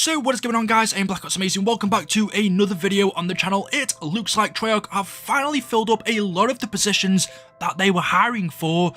So what is going on, guys? I'm Black Ops Amazing. Welcome back to another video on the channel. It looks like Treyarch have finally filled up a lot of the positions that they were hiring for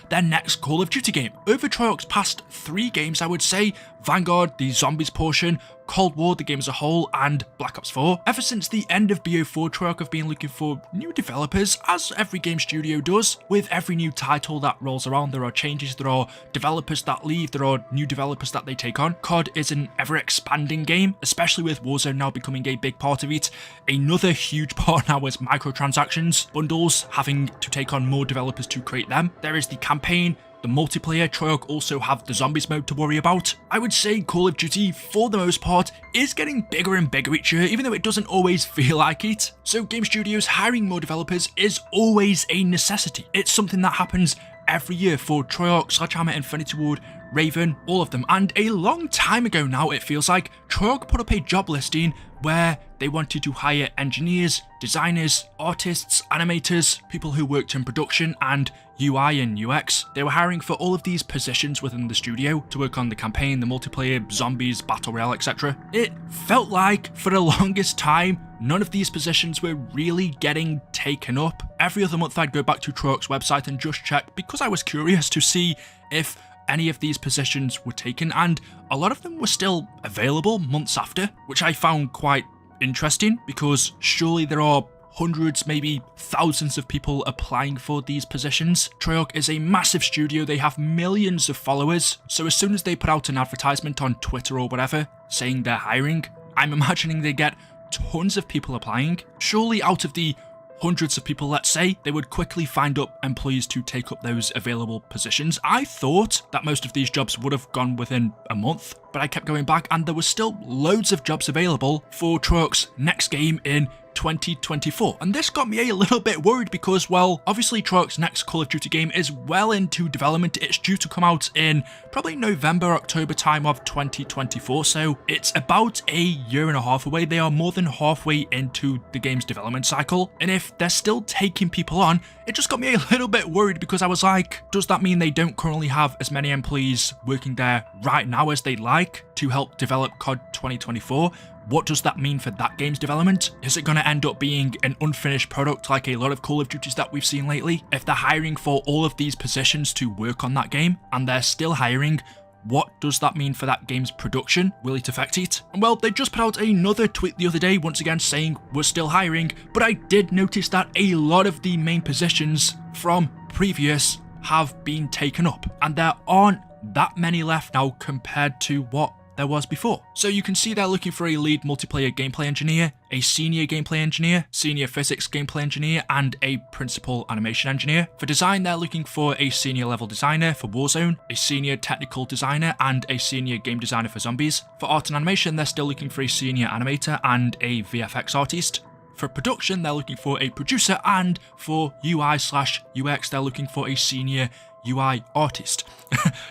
their next Call of Duty game. Over Treyarch's past 3 games, I would say, Vanguard, the Zombies portion, Cold War, the game as a whole, and Black Ops 4. Ever since the end of BO4, Treyarch have been looking for new developers, as every game studio does. With every new title that rolls around, there are changes, there are developers that leave, there are new developers that they take on. COD is an ever-expanding game, especially with Warzone now becoming a big part of it. Another huge part now is microtransactions, bundles, having to take on more developers to create them. There is the campaign, the multiplayer. Treyarch also have the zombies mode to worry about. I would say Call of Duty, for the most part, is getting bigger and bigger each year, even though it doesn't always feel like it. So game studios hiring more developers is always a necessity. It's something that happens every year for Treyarch, Sledgehammer, Infinity Ward, Raven, all of them. And a long time ago now, it feels like, Treyarch put up a job listing where they wanted to hire engineers, designers, artists, animators, people who worked in production and UI and UX. They were hiring for all of these positions within the studio to work on the campaign, the multiplayer, zombies, battle royale, etc. It felt like for the longest time, none of these positions were really getting taken up. Every other month I'd go back to Treyarch's website and just check, because I was curious to see if any of these positions were taken, and a lot of them were still available months after, which I found quite interesting, because surely there are hundreds, maybe thousands of people applying for these positions. Treyarch is a massive studio, they have millions of followers, so as soon as they put out an advertisement on Twitter or whatever saying they're hiring, I'm imagining they get tons of people applying. Surely out of the hundreds of people, let's say, they would quickly find up employees to take up those available positions. I thought that most of these jobs would have gone within a month, but I kept going back and there was still loads of jobs available for Treyarch's next game in 2024. And this got me a little bit worried because, well, obviously Treyarch's next Call of Duty game is well into development. It's due to come out in probably November, October time of 2024. So it's about a year and a half away. They are more than halfway into the game's development cycle. And if they're still taking people on, it just got me a little bit worried because I was like, does that mean they don't currently have as many employees working there right now as they'd like to help develop COD 2024? What does that mean for that game's development? Is it going to end up being an unfinished product like a lot of Call of Duties that we've seen lately? If they're hiring for all of these positions to work on that game, and they're still hiring, what does that mean for that game's production? Will it affect it? And well, they just put out another tweet the other day, once again saying we're still hiring, but I did notice that a lot of the main positions from previous have been taken up, and there aren't that many left now compared to what there was before. So you can see they're looking for a lead multiplayer gameplay engineer, a senior gameplay engineer, senior physics gameplay engineer, and a principal animation engineer. For design, they're looking for a senior level designer for Warzone, a senior technical designer, and a senior game designer for Zombies. For art and animation, they're still looking for a senior animator and a VFX artist. For production, they're looking for a producer, and for UI/UX, they're looking for a senior UI artist.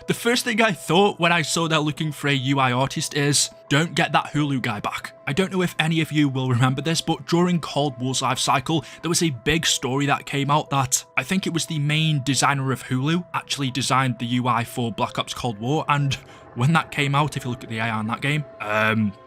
The first thing I thought when I saw they're looking for a UI artist is, don't get that Hulu guy back. I don't know if any of you will remember this, but during Cold War's life cycle, there was a big story that came out that I think it was the main designer of Hulu actually designed the UI for Black Ops Cold War, and when that came out, if you look at the AI on that game,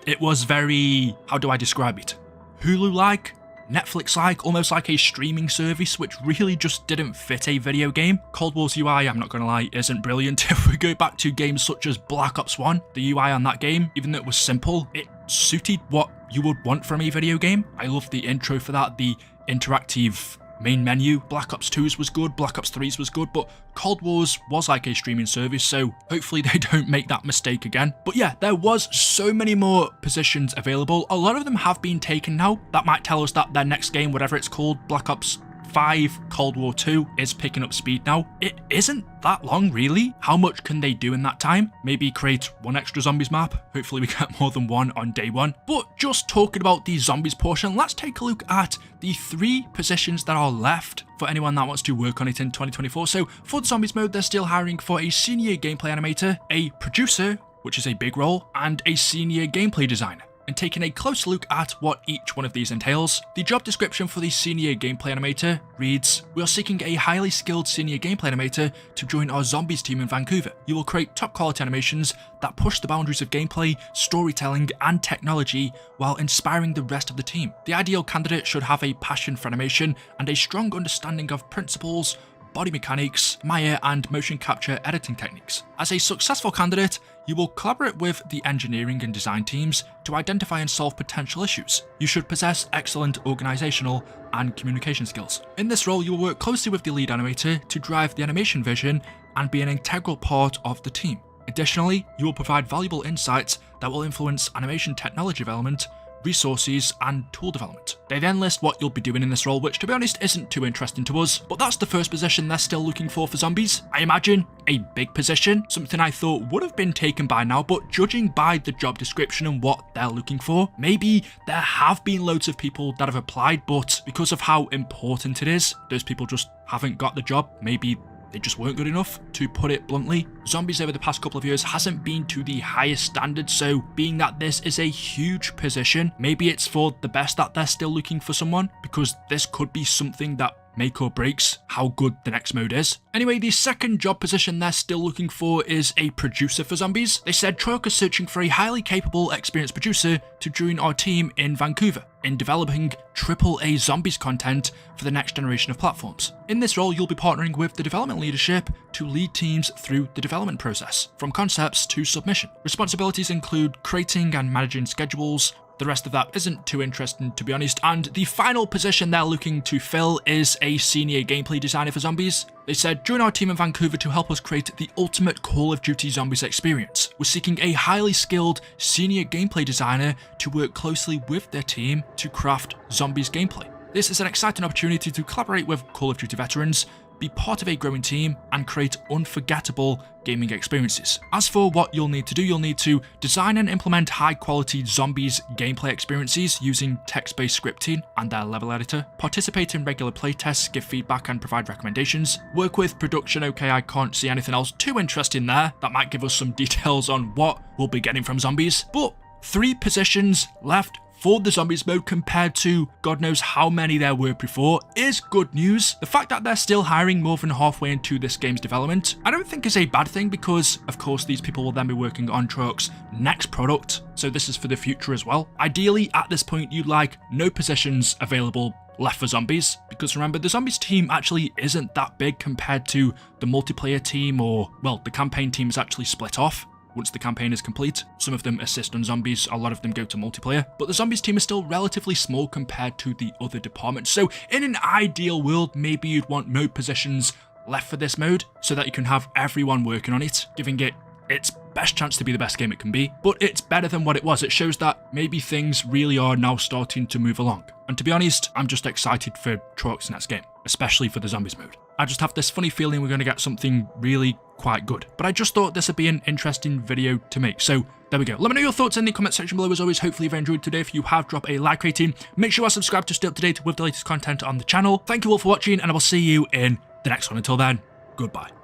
it was very, how do I describe it? Hulu-like? Netflix-like, almost like a streaming service, which really just didn't fit a video game. Cold War's UI, I'm not gonna lie, isn't brilliant. If we go back to games such as Black Ops 1, the UI on that game, even though it was simple, it suited what you would want from a video game. I loved the intro for that, the interactive main menu. Black Ops 2's was good, Black Ops 3's was good, but Cold War's was like a streaming service, so hopefully they don't make that mistake again. But yeah, there was so many more positions available. A lot of them have been taken now. That might tell us that their next game, whatever it's called, Black Ops 5, Cold War 2, is picking up speed now. It isn't that long, really. How much can they do in that time? Maybe create one extra zombies map. Hopefully we get more than one on day one. But just talking about the zombies portion, let's take a look at the 3 positions that are left for anyone that wants to work on it in 2024. So for the zombies mode, they're still hiring for a senior gameplay animator, a producer, which is a big role, and a senior gameplay designer. and taking a closer look at what each one of these entails. The job description for the senior gameplay animator reads, "We are seeking a highly skilled senior gameplay animator to join our zombies team in Vancouver. You will create top quality animations that push the boundaries of gameplay, storytelling, and technology while inspiring the rest of the team. The ideal candidate should have a passion for animation and a strong understanding of principles, body mechanics, Maya, and motion capture editing techniques. As a successful candidate, you will collaborate with the engineering and design teams to identify and solve potential issues. You should possess excellent organizational and communication skills. In this role, you will work closely with the lead animator to drive the animation vision and be an integral part of the team. Additionally, you will provide valuable insights that will influence animation technology development, resources, and tool development." They then list what you'll be doing in this role, which to be honest isn't too interesting to us, but that's the first position they're still looking for zombies. I imagine a big position, something I thought would have been taken by now, but judging by the job description and what they're looking for, maybe there have been loads of people that have applied, but because of how important it is, those people just haven't got the job. Maybe they just weren't good enough, to put it bluntly. Zombies over the past couple of years hasn't been to the highest standard, so being that this is a huge position, maybe it's for the best that they're still looking for someone, because this could be something that make or breaks how good the next mode is. Anyway, the second job position they're still looking for is a producer for zombies. They said Treyarch is searching for a highly capable, experienced producer to join our team in Vancouver in developing AAA zombies content for the next generation of platforms. In this role, you'll be partnering with the development leadership to lead teams through the development process, from concepts to submission. Responsibilities include creating and managing schedules. The rest of that isn't too interesting, to be honest. And the final position they're looking to fill is a senior gameplay designer for zombies. They said, "Join our team in Vancouver to help us create the ultimate Call of Duty Zombies experience. We're seeking a highly skilled senior gameplay designer to work closely with their team to craft zombies gameplay. This is an exciting opportunity to collaborate with Call of Duty veterans, be part of a growing team, and create unforgettable gaming experiences. As for what you'll need to do, you'll need to design and implement high-quality zombies gameplay experiences using text-based scripting and their level editor, participate in regular playtests, give feedback and provide recommendations, work with production." Okay, I can't see anything else too interesting there. That might give us some details on what we'll be getting from zombies. But 3 positions left for the zombies mode compared to God knows how many there were before is good news. The fact that they're still hiring more than halfway into this game's development, I don't think is a bad thing, because of course these people will then be working on Treyarch's next product, so this is for the future as well. Ideally at this point you'd like no positions available left for zombies, because remember, the zombies team actually isn't that big compared to the multiplayer team, or well, the campaign team is actually split off once the campaign is complete. Some of them assist on zombies, a lot of them go to multiplayer, but the zombies team is still relatively small compared to the other departments. So in an ideal world, maybe you'd want mode positions left for this mode so that you can have everyone working on it, giving it its best chance to be the best game it can be. But it's better than what it was. It shows that maybe things really are now starting to move along. And to be honest, I'm just excited for Treyarch's next game, especially for the zombies mode. I just have this funny feeling we're going to get something really quite good. But I just thought this would be an interesting video to make. So there we go. Let me know your thoughts in the comment section below. As always, hopefully you've enjoyed today. If you have, drop a like rating. Make sure you are subscribed to stay up to date with the latest content on the channel. Thank you all for watching, and I will see you in the next one. Until then, goodbye.